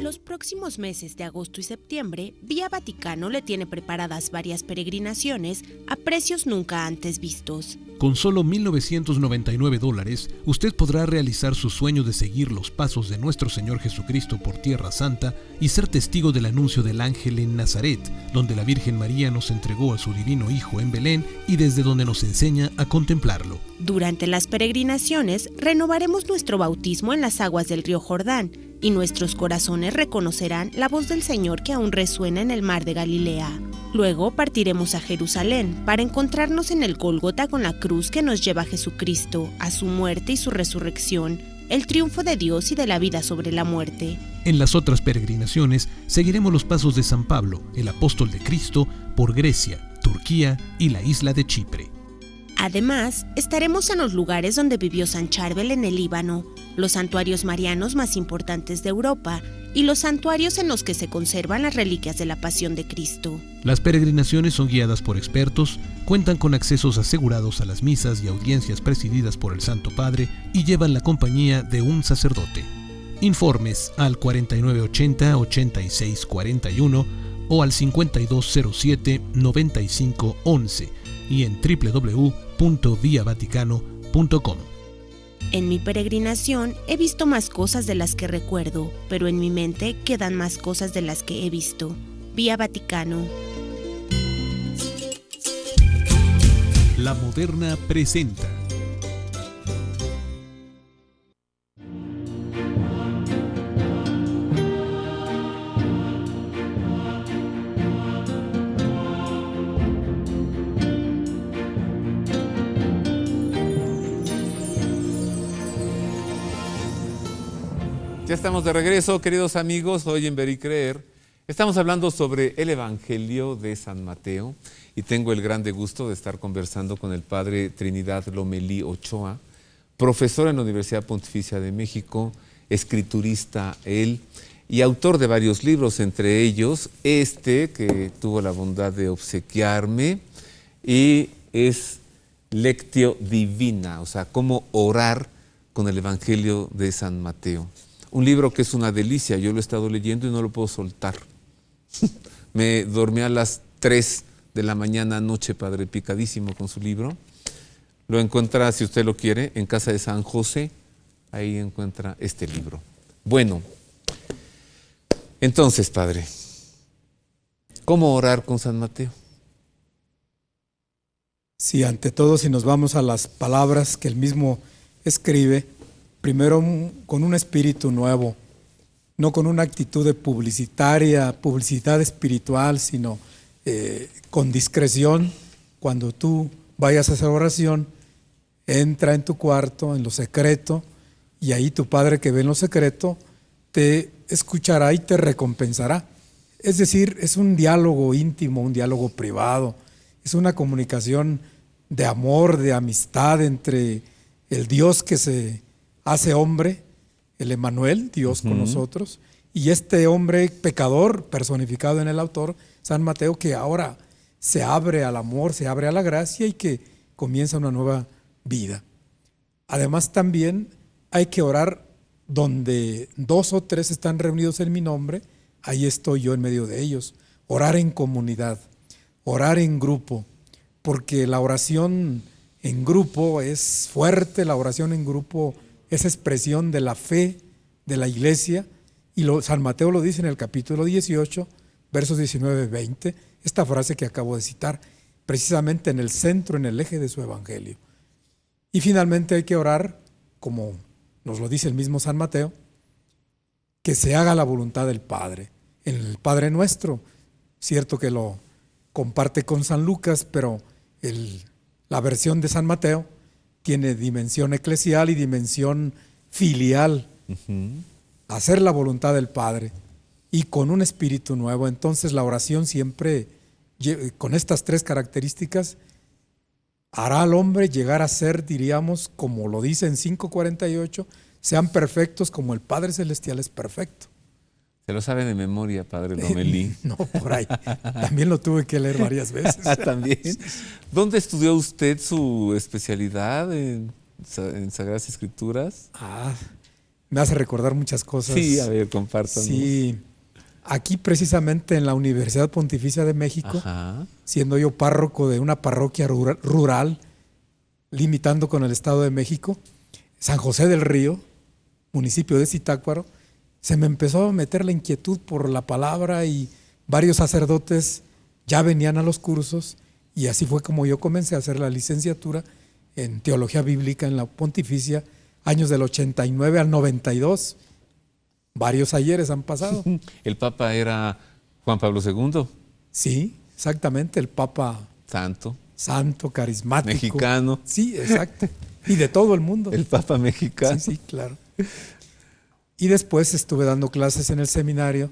los próximos meses de agosto y septiembre, Vía Vaticano le tiene preparadas varias peregrinaciones a precios nunca antes vistos. Con solo $1,999, usted podrá realizar su sueño de seguir los pasos de nuestro Señor Jesucristo por Tierra Santa y ser testigo del anuncio del ángel en Nazaret, donde la Virgen María nos entregó a su divino Hijo en Belén y desde donde nos enseña a contemplarlo. Durante las peregrinaciones, renovaremos nuestro bautismo en las aguas del río Jordán y nuestros corazones reconocerán la voz del Señor que aún resuena en el mar de Galilea. Luego partiremos a Jerusalén para encontrarnos en el Gólgota con la cruz que nos lleva a Jesucristo, a su muerte y su resurrección, el triunfo de Dios y de la vida sobre la muerte. En las otras peregrinaciones seguiremos los pasos de San Pablo, el apóstol de Cristo, por Grecia, Turquía y la isla de Chipre. Además, estaremos en los lugares donde vivió San Charbel en el Líbano, los santuarios marianos más importantes de Europa y los santuarios en los que se conservan las reliquias de la Pasión de Cristo. Las peregrinaciones son guiadas por expertos, cuentan con accesos asegurados a las misas y audiencias presididas por el Santo Padre y llevan la compañía de un sacerdote. Informes al 4980-8641 o al 5207-9511 y en www.viavaticano.com. En mi peregrinación he visto más cosas de las que recuerdo, pero en mi mente quedan más cosas de las que he visto. Vía Vaticano. La Moderna presenta. Ya estamos de regreso, queridos amigos, hoy en Ver y Creer. Estamos hablando sobre el Evangelio de San Mateo y tengo el grande gusto de estar conversando con el Padre Trinidad Lomelí Ochoa, profesor en la Universidad Pontificia de México, escriturista él y autor de varios libros, entre ellos este que tuvo la bondad de obsequiarme y es Lectio Divina, o sea, cómo orar con el Evangelio de San Mateo. Un libro que es una delicia, yo lo he estado leyendo y no lo puedo soltar. Me dormí a las 3 de la mañana anoche, padre, picadísimo con su libro. Lo encuentra, si usted lo quiere, en casa de San José, ahí encuentra este libro. Bueno, entonces, padre, ¿cómo orar con San Mateo? Sí, ante todo, si nos vamos a las palabras que él mismo escribe, primero con un espíritu nuevo, no con una actitud de publicidad espiritual, sino con discreción. Cuando tú vayas a hacer oración, entra en tu cuarto, en lo secreto, y ahí tu Padre que ve en lo secreto te escuchará y te recompensará. Es decir, es un diálogo íntimo, un diálogo privado, es una comunicación de amor, de amistad entre el Dios que se hace hombre, el Emmanuel, Dios con nosotros, y este hombre pecador personificado en el autor, San Mateo, que ahora se abre al amor, se abre a la gracia y que comienza una nueva vida. Además también hay que orar donde 2 o 3 están reunidos en mi nombre, ahí estoy yo en medio de ellos. Orar en comunidad, orar en grupo, porque la oración en grupo es fuerte, la oración en grupo es expresión de la fe de la iglesia, y San Mateo lo dice en el capítulo 18, versos 19-20, esta frase que acabo de citar, precisamente en el centro, en el eje de su evangelio. Y finalmente hay que orar, como nos lo dice el mismo San Mateo, que se haga la voluntad del Padre, en el Padre Nuestro. Cierto que lo comparte con San Lucas, pero la versión de San Mateo tiene dimensión eclesial y dimensión filial. Hacer la voluntad del Padre y con un espíritu nuevo. Entonces la oración siempre, con estas 3 características, hará al hombre llegar a ser, diríamos, como lo dice en 5:48, sean perfectos como el Padre Celestial es perfecto. Se lo sabe de memoria, padre Lomelí. No, por ahí. También lo tuve que leer varias veces. ¿También? ¿Dónde estudió usted su especialidad en Sagradas Escrituras? me hace recordar muchas cosas. Sí, a ver, compártanos. Sí, aquí precisamente en la Universidad Pontificia de México, Ajá. siendo yo párroco de una parroquia rural, limitando con el Estado de México, San José del Río, municipio de Zitácuaro, se me empezó a meter la inquietud por la palabra y varios sacerdotes ya venían a los cursos y así fue como yo comencé a hacer la licenciatura en Teología Bíblica en la Pontificia, años del 89 al 92. Varios ayeres han pasado. El Papa era Juan Pablo II. Sí, exactamente, el Papa santo, carismático. Mexicano. Sí, exacto. Y de todo el mundo. El Papa mexicano. Sí, sí, claro. Y después estuve dando clases en el seminario,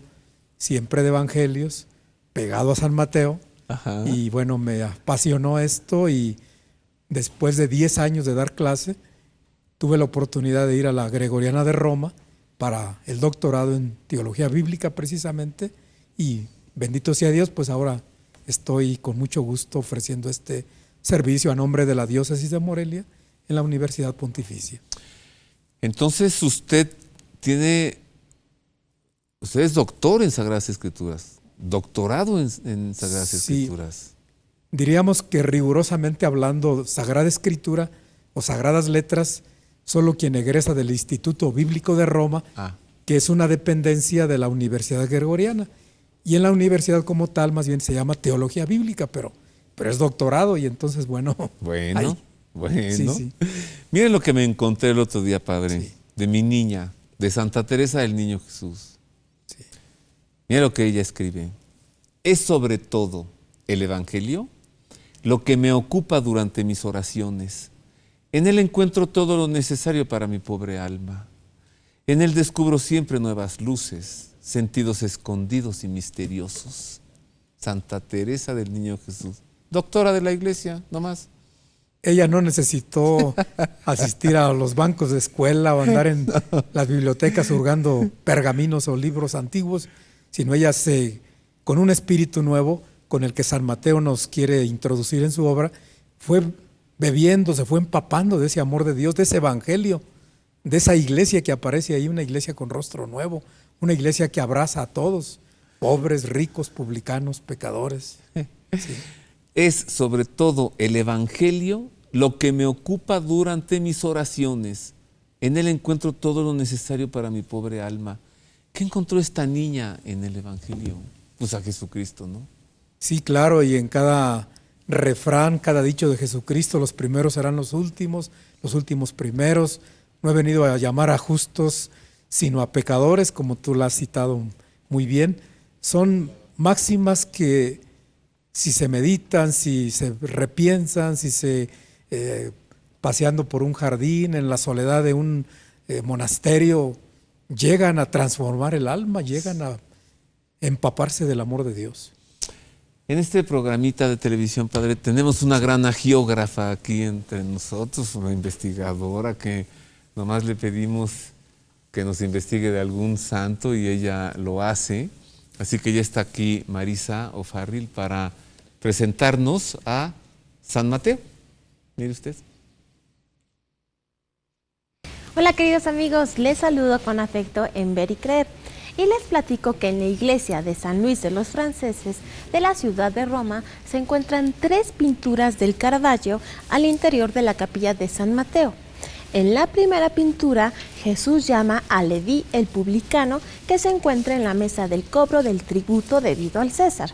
siempre de evangelios, pegado a San Mateo. Ajá. Y bueno, me apasionó esto y después de 10 años de dar clase, tuve la oportunidad de ir a la Gregoriana de Roma para el doctorado en Teología Bíblica precisamente y bendito sea Dios, pues ahora estoy con mucho gusto ofreciendo este servicio a nombre de la Diócesis de Morelia en la Universidad Pontificia. Entonces usted es doctor en Sagradas Escrituras, doctorado en Sagradas Escrituras. Diríamos que rigurosamente hablando, Sagrada Escritura o Sagradas Letras, solo quien egresa del Instituto Bíblico de Roma, que es una dependencia de la Universidad Gregoriana. Y en la universidad como tal, más bien se llama Teología Bíblica, pero es doctorado y entonces, bueno. Bueno. Sí. Miren lo que me encontré el otro día, padre, de mi niña, de Santa Teresa del Niño Jesús. Sí. Mira lo que ella escribe. Es sobre todo el Evangelio lo que me ocupa durante mis oraciones. En él encuentro todo lo necesario para mi pobre alma. En él descubro siempre nuevas luces, sentidos escondidos y misteriosos. Santa Teresa del Niño Jesús, doctora de la Iglesia, no más. Ella no necesitó asistir a los bancos de escuela o andar en las bibliotecas hurgando pergaminos o libros antiguos, sino ella con un espíritu nuevo, con el que San Mateo nos quiere introducir en su obra, fue bebiendo, se fue empapando de ese amor de Dios, de ese evangelio, de esa iglesia que aparece ahí, una iglesia con rostro nuevo, una iglesia que abraza a todos, pobres, ricos, publicanos, pecadores. Sí. Es sobre todo el Evangelio lo que me ocupa durante mis oraciones. En él encuentro todo lo necesario para mi pobre alma. ¿Qué encontró esta niña en el Evangelio? Pues a Jesucristo, ¿no? Sí, claro, y en cada refrán, cada dicho de Jesucristo, los primeros serán los últimos primeros. No he venido a llamar a justos, sino a pecadores, como tú lo has citado muy bien. Son máximas que si se meditan, si se repiensan, si se paseando por un jardín, en la soledad de un monasterio, llegan a transformar el alma, llegan a empaparse del amor de Dios. En este programita de televisión, padre, tenemos una gran agiógrafa aquí entre nosotros, una investigadora que nomás le pedimos que nos investigue de algún santo y ella lo hace. Así que ya está aquí Marisa O'Farrill para presentarnos a San Mateo. Mire usted. Hola queridos amigos, les saludo con afecto en Ver y Creer y les platico que en la iglesia de San Luis de los Franceses de la ciudad de Roma se encuentran 3 pinturas del Caravaggio al interior de la capilla de San Mateo. En la primera pintura, Jesús llama a Leví el publicano que se encuentra en la mesa del cobro del tributo debido al César.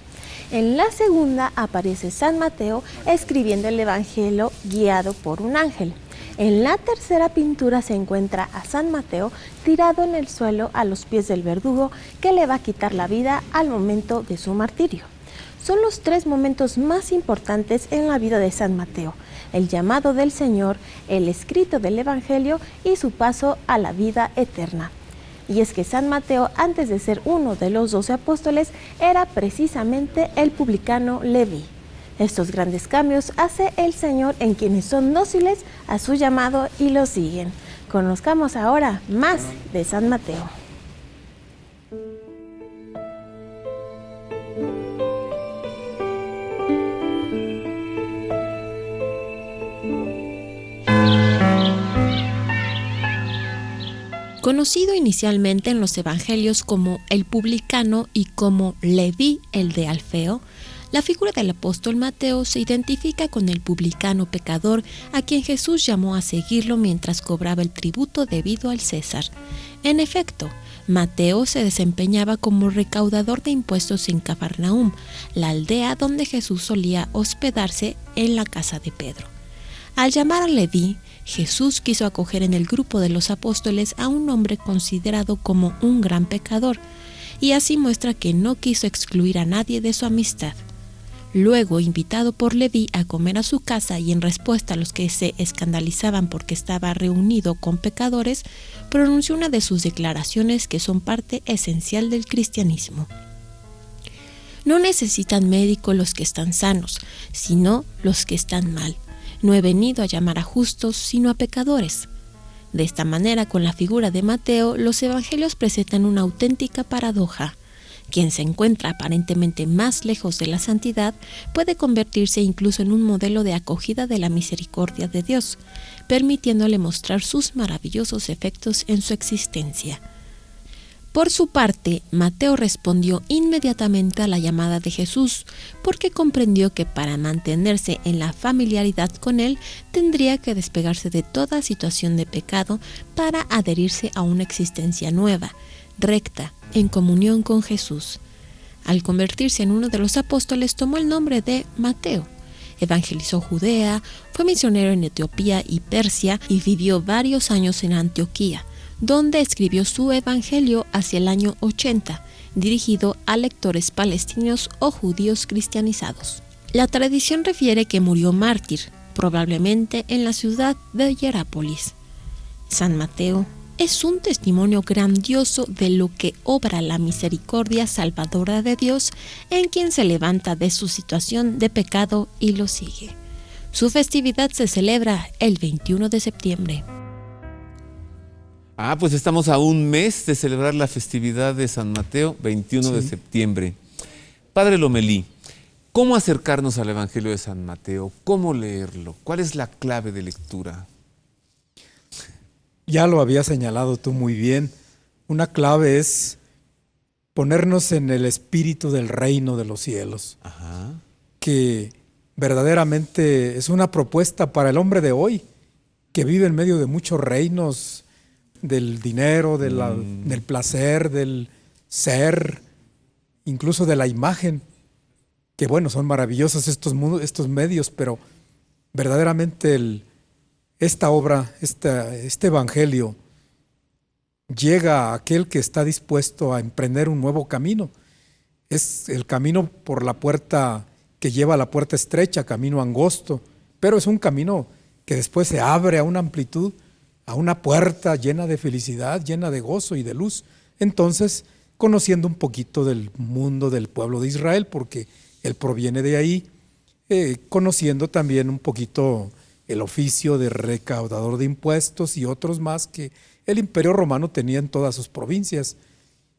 En la segunda aparece San Mateo escribiendo el Evangelio guiado por un ángel. En la tercera pintura se encuentra a San Mateo tirado en el suelo a los pies del verdugo que le va a quitar la vida al momento de su martirio. Son los 3 momentos más importantes en la vida de San Mateo: el llamado del Señor, el escrito del Evangelio y su paso a la vida eterna. Y es que San Mateo, antes de ser uno de los 12 apóstoles, era precisamente el publicano Leví. Estos grandes cambios hace el Señor en quienes son dóciles a su llamado y lo siguen. Conozcamos ahora más de San Mateo. Conocido inicialmente en los evangelios como el publicano y como Leví, el de Alfeo, la figura del apóstol Mateo se identifica con el publicano pecador a quien Jesús llamó a seguirlo mientras cobraba el tributo debido al César. En efecto, Mateo se desempeñaba como recaudador de impuestos en Cafarnaúm, la aldea donde Jesús solía hospedarse en la casa de Pedro. Al llamar a Leví, Jesús quiso acoger en el grupo de los apóstoles a un hombre considerado como un gran pecador, y así muestra que no quiso excluir a nadie de su amistad. Luego, invitado por Leví a comer a su casa y en respuesta a los que se escandalizaban porque estaba reunido con pecadores, pronunció una de sus declaraciones que son parte esencial del cristianismo. No necesitan médico los que están sanos, sino los que están mal. No he venido a llamar a justos, sino a pecadores. De esta manera, con la figura de Mateo, los evangelios presentan una auténtica paradoja. Quien se encuentra aparentemente más lejos de la santidad puede convertirse incluso en un modelo de acogida de la misericordia de Dios, permitiéndole mostrar sus maravillosos efectos en su existencia. Por su parte, Mateo respondió inmediatamente a la llamada de Jesús, porque comprendió que para mantenerse en la familiaridad con él, tendría que despegarse de toda situación de pecado para adherirse a una existencia nueva, recta, en comunión con Jesús. Al convertirse en uno de los apóstoles, tomó el nombre de Mateo. Evangelizó Judea, fue misionero en Etiopía y Persia y vivió varios años en Antioquía, donde escribió su evangelio hacia el año 80, dirigido a lectores palestinos o judíos cristianizados. La tradición refiere que murió mártir, probablemente en la ciudad de Hierápolis. San Mateo es un testimonio grandioso de lo que obra la misericordia salvadora de Dios en quien se levanta de su situación de pecado y lo sigue. Su festividad se celebra el 21 de septiembre. Pues estamos a un mes de celebrar la festividad de San Mateo, 21 de septiembre. Padre Lomelí, ¿cómo acercarnos al Evangelio de San Mateo? ¿Cómo leerlo? ¿Cuál es la clave de lectura? Ya lo había señalado tú muy bien. Una clave es ponernos en el espíritu del reino de los cielos, que verdaderamente es una propuesta para el hombre de hoy, que vive en medio de muchos reinos, del dinero, del placer, del ser, incluso de la imagen, que bueno, son maravillosos estos medios, pero verdaderamente esta obra, este evangelio, llega a aquel que está dispuesto a emprender un nuevo camino. Es el camino por la puerta que lleva a la puerta estrecha, camino angosto, pero es un camino que después se abre a una amplitud, a una puerta llena de felicidad, llena de gozo y de luz. Entonces, conociendo un poquito del mundo del pueblo de Israel, porque él proviene de ahí, conociendo también un poquito el oficio de recaudador de impuestos y otros más que el Imperio Romano tenía en todas sus provincias,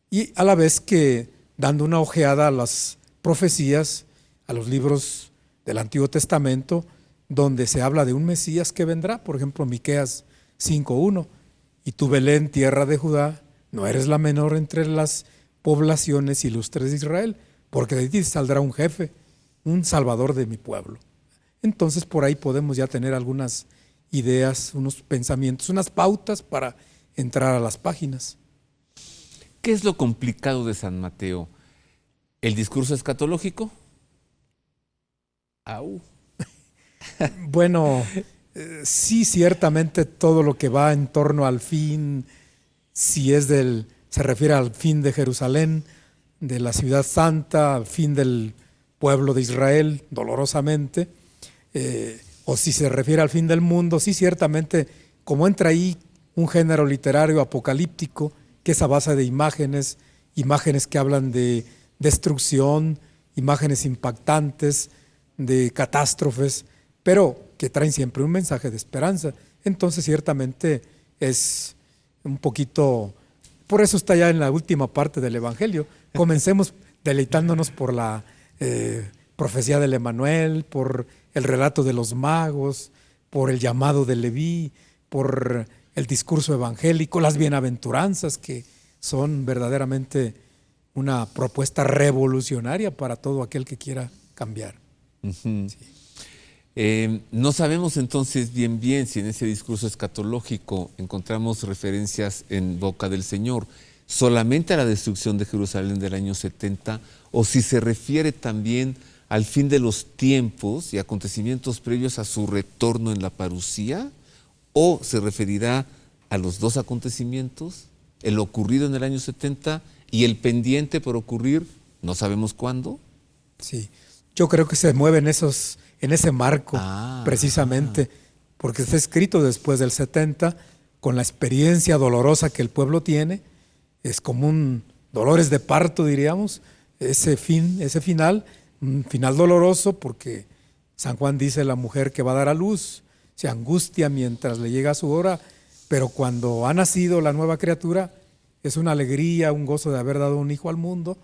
y a la vez que dando una ojeada a las profecías, a los libros del Antiguo Testamento, donde se habla de un Mesías que vendrá, por ejemplo, Miqueas 5:1, y tú, Belén, tierra de Judá, no eres la menor entre las poblaciones ilustres de Israel, porque de ti saldrá un jefe, un salvador de mi pueblo. Entonces por ahí podemos ya tener algunas ideas, unos pensamientos, unas pautas para entrar a las páginas. ¿Qué es lo complicado de San Mateo? ¿El discurso escatológico? Bueno, sí, ciertamente todo lo que va en torno al fin, si es se refiere al fin de Jerusalén, de la ciudad santa, al fin del pueblo de Israel, dolorosamente, o si se refiere al fin del mundo, sí, ciertamente, como entra ahí un género literario apocalíptico, que es a base de imágenes que hablan de destrucción, imágenes impactantes, de catástrofes, pero que traen siempre un mensaje de esperanza. Entonces ciertamente es un poquito, por eso está ya en la última parte del Evangelio. Comencemos deleitándonos por la profecía del Emanuel, por el relato de los magos, por el llamado de Leví, por el discurso evangélico, las bienaventuranzas, que son verdaderamente una propuesta revolucionaria para todo aquel que quiera cambiar. Sí. No sabemos entonces bien si en ese discurso escatológico encontramos referencias en boca del Señor solamente a la destrucción de Jerusalén del año 70, o si se refiere también al fin de los tiempos y acontecimientos previos a su retorno en la parusía, o se referirá a los dos acontecimientos, el ocurrido en el año 70 y el pendiente por ocurrir, no sabemos cuándo. Sí, yo creo que se mueve en ese marco precisamente, porque está escrito después del 70, con la experiencia dolorosa que el pueblo tiene. Es como un dolores de parto, diríamos, ese final, un final doloroso, porque San Juan dice: la mujer que va a dar a luz se angustia mientras le llega su hora, pero cuando ha nacido la nueva criatura es una alegría, un gozo de haber dado un hijo al mundo.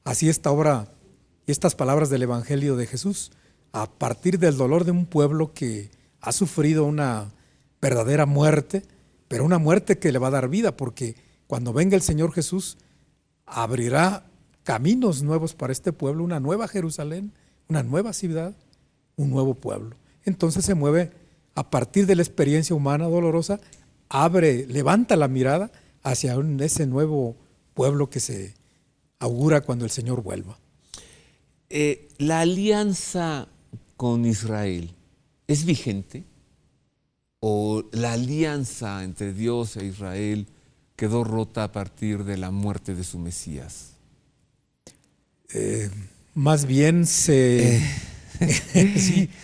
Así esta obra y estas palabras del Evangelio de Jesús, a partir del dolor de un pueblo que ha sufrido una verdadera muerte, pero una muerte que le va a dar vida, porque cuando venga el Señor Jesús, abrirá caminos nuevos para este pueblo, una nueva Jerusalén, una nueva ciudad, un nuevo pueblo. Entonces se mueve a partir de la experiencia humana dolorosa, levanta la mirada hacia ese nuevo pueblo que se augura cuando el Señor vuelva. ¿La alianza con Israel es vigente? ¿O la alianza entre Dios e Israel quedó rota a partir de la muerte de su Mesías? Más bien sí,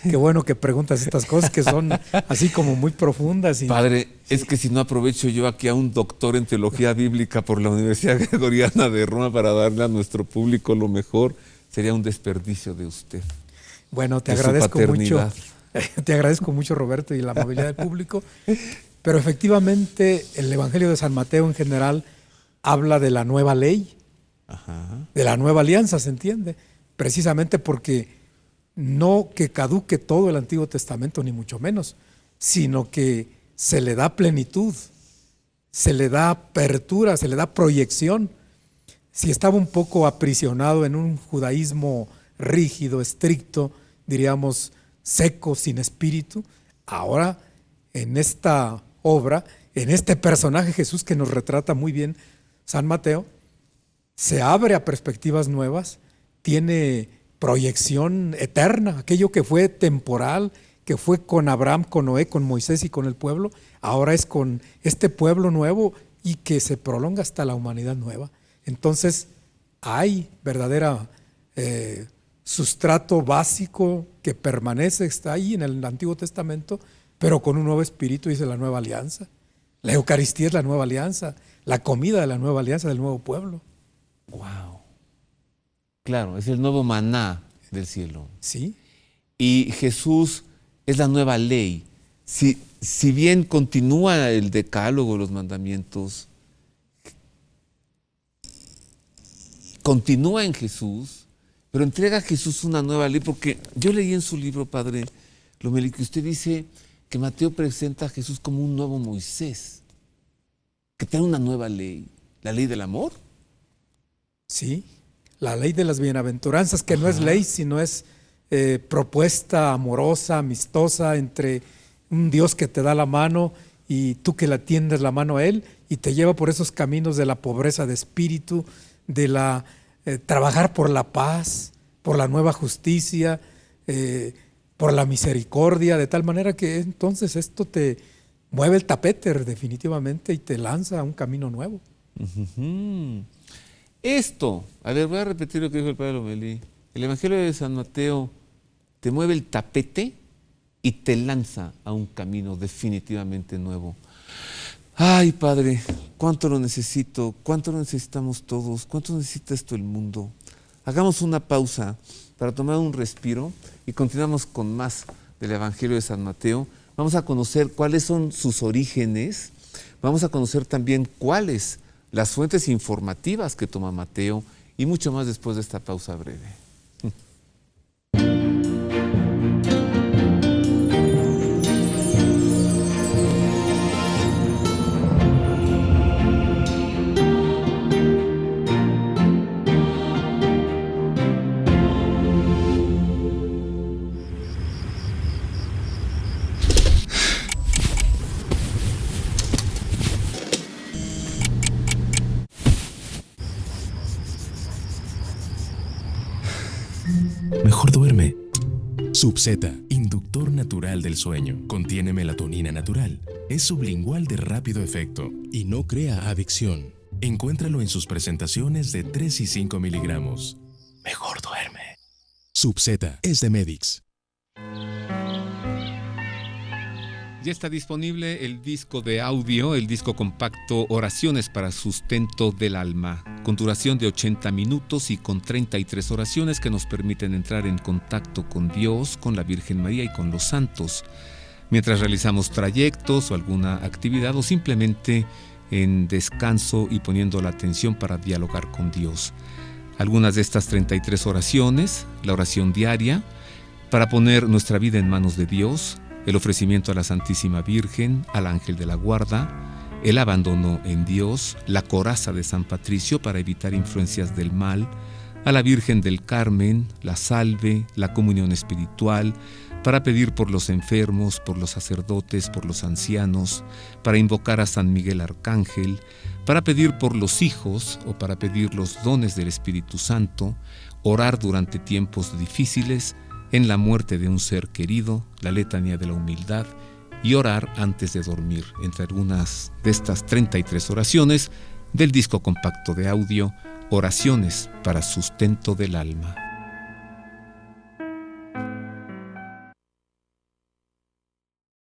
qué bueno que preguntas estas cosas que son así como muy profundas. Padre, es que si no aprovecho yo aquí a un doctor en teología bíblica por la Universidad Gregoriana de Roma para darle a nuestro público lo mejor, sería un desperdicio de usted. Bueno, te agradezco mucho. Te agradezco mucho, Roberto, y la amabilidad del público. Pero efectivamente el Evangelio de San Mateo en general habla de la nueva ley, de la nueva alianza, ¿se entiende? Precisamente porque no que caduque todo el Antiguo Testamento, ni mucho menos, sino que se le da plenitud, se le da apertura, se le da proyección. Si estaba un poco aprisionado en un judaísmo rígido, estricto, diríamos seco, sin espíritu, ahora en esta obra, en este personaje Jesús que nos retrata muy bien San Mateo, se abre a perspectivas nuevas, tiene proyección eterna, aquello que fue temporal, que fue con Abraham, con Noé, con Moisés y con el pueblo, ahora es con este pueblo nuevo y que se prolonga hasta la humanidad nueva. Entonces hay verdadera sustrato básico que permanece, está ahí en el Antiguo Testamento, pero con un nuevo espíritu, dice la nueva alianza. La Eucaristía es la nueva alianza, la comida de la nueva alianza del nuevo pueblo. ¡Wow! Claro, es el nuevo maná del cielo. Sí. Y Jesús es la nueva ley. Si bien continúa el decálogo, los mandamientos, continúa en Jesús, pero entrega a Jesús una nueva ley, porque yo leí en su libro, Padre Lomelí, que usted dice que Mateo presenta a Jesús como un nuevo Moisés, que tiene una nueva ley, la ley del amor. Sí, la ley de las bienaventuranzas, que no es ley, sino es propuesta amorosa, amistosa entre un Dios que te da la mano y tú que le tiendes la mano a Él y te lleva por esos caminos de la pobreza de espíritu, de la trabajar por la paz, por la nueva justicia, por la misericordia, de tal manera que entonces esto te mueve el tapete definitivamente y te lanza a un camino nuevo. Esto, a ver, voy a repetir lo que dijo el Padre Lomelí. El Evangelio de San Mateo te mueve el tapete y te lanza a un camino definitivamente nuevo. Ay, Padre, cuánto lo necesito, cuánto lo necesitamos todos, cuánto necesita esto el mundo. Hagamos una pausa para tomar un respiro y continuamos con más del Evangelio de San Mateo. Vamos a conocer cuáles son sus orígenes, vamos a conocer también cuáles las fuentes informativas que toma Mateo y mucho más después de esta pausa breve. Mejor duerme. Subzeta, inductor natural del sueño. Contiene melatonina natural. Es sublingual de rápido efecto y no crea adicción. Encuéntralo en sus presentaciones de 3 y 5 miligramos. Mejor duerme. Subzeta es de Medix. Ya está disponible el disco de audio, el disco compacto Oraciones para Sustento del Alma, con duración de 80 minutos y con 33 oraciones que nos permiten entrar en contacto con Dios, con la Virgen María y con los santos, mientras realizamos trayectos o alguna actividad o simplemente en descanso y poniendo la atención para dialogar con Dios. Algunas de estas 33 oraciones, la oración diaria, para poner nuestra vida en manos de Dios, el ofrecimiento a la Santísima Virgen, al Ángel de la Guarda, el abandono en Dios, la coraza de San Patricio para evitar influencias del mal, a la Virgen del Carmen, la salve, la comunión espiritual, para pedir por los enfermos, por los sacerdotes, por los ancianos, para invocar a San Miguel Arcángel, para pedir por los hijos o para pedir los dones del Espíritu Santo, orar durante tiempos difíciles, en la muerte de un ser querido, la letanía de la humildad y orar antes de dormir, entre algunas de estas 33 oraciones del disco compacto de audio Oraciones para Sustento del Alma.